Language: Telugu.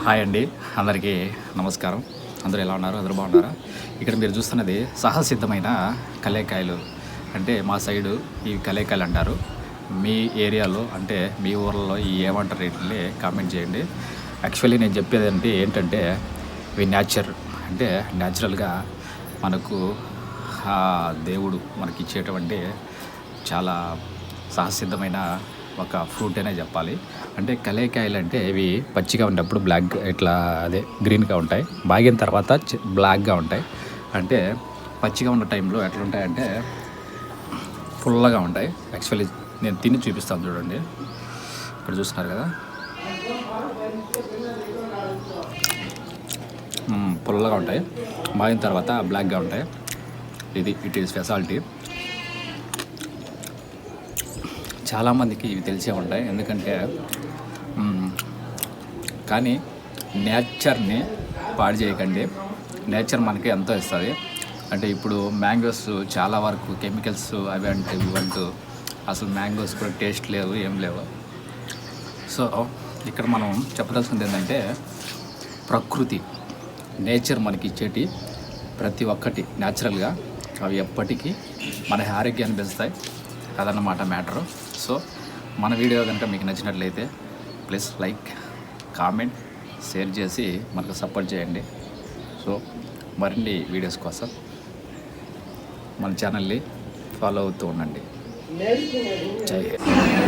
హాయ్ అండి, అందరికీ నమస్కారం. అందరూ ఎలా ఉన్నారు? అందరూ బాగున్నారా? ఇక్కడ మీరు చూస్తున్నది సహసిద్ధమైన కలేకాయలు. అంటే మా సైడు ఈ కలేకాయలు అంటారు. మీ ఏరియాలో అంటే మీ ఊర్లలో ఈ ఏమంటారు రేట్లే కామెంట్ చేయండి. యాక్చువల్లీ నేను చెప్పేది ఏంటంటే ఇవి అంటే న్యాచురల్గా మనకు దేవుడు మనకి ఇచ్చేటువంటి చాలా సహసిద్ధమైన ఒక ఫ్రూట్ అనే చెప్పాలి. అంటే కలేకాయలు అంటే ఇవి పచ్చిగా ఉన్నప్పుడు బ్లాక్ ఇట్లా గ్రీన్గా ఉంటాయి. బాగిన తర్వాత బ్లాక్గా ఉంటాయి. అంటే పచ్చిగా ఉన్న టైంలో ఎట్లా ఉంటాయంటే ఫుల్గా ఉంటాయి. యాక్చువల్లీ నేను తిని చూపిస్తాను చూడండి. ఇక్కడ చూస్తున్నారు కదా, పుల్లగా ఉంటాయి. బాగిన తర్వాత బ్లాక్గా ఉంటాయి. It is speciality. చాలామందికి ఇవి తెలిసే ఉంటాయి. ఎందుకంటే కానీ నేచర్ని పాడు చేయకండి. నేచర్ మనకి ఎంతో ఇస్తుంది. అంటే ఇప్పుడు మ్యాంగోస్ చాలా వరకు కెమికల్స్ అవి అంటే ఇవంటూ అసలు మ్యాంగోస్ కూడా టేస్ట్ లేవు, ఏం లేవు. సో ఇక్కడ మనం చెప్పదలసింది ఏంటంటే ప్రకృతి, నేచర్ మనకి ఇచ్చేటి ప్రతి ఒక్కటి న్యాచురల్గా అవి ఎప్పటికీ మన ఆరోగ్యాన్ని పెంచుతాయి. అదన్నమాట మ్యాటరు. సో మన వీడియో కనుక మీకు నచ్చినట్లయితే ప్లీజ్ లైక్, కామెంట్, షేర్ చేసి మనకు సపోర్ట్ చేయండి. సో మరిన్ని వీడియోస్ కోసం మన ఛానల్ని ఫాలో అవుతూ ఉండండి. జై హింద్.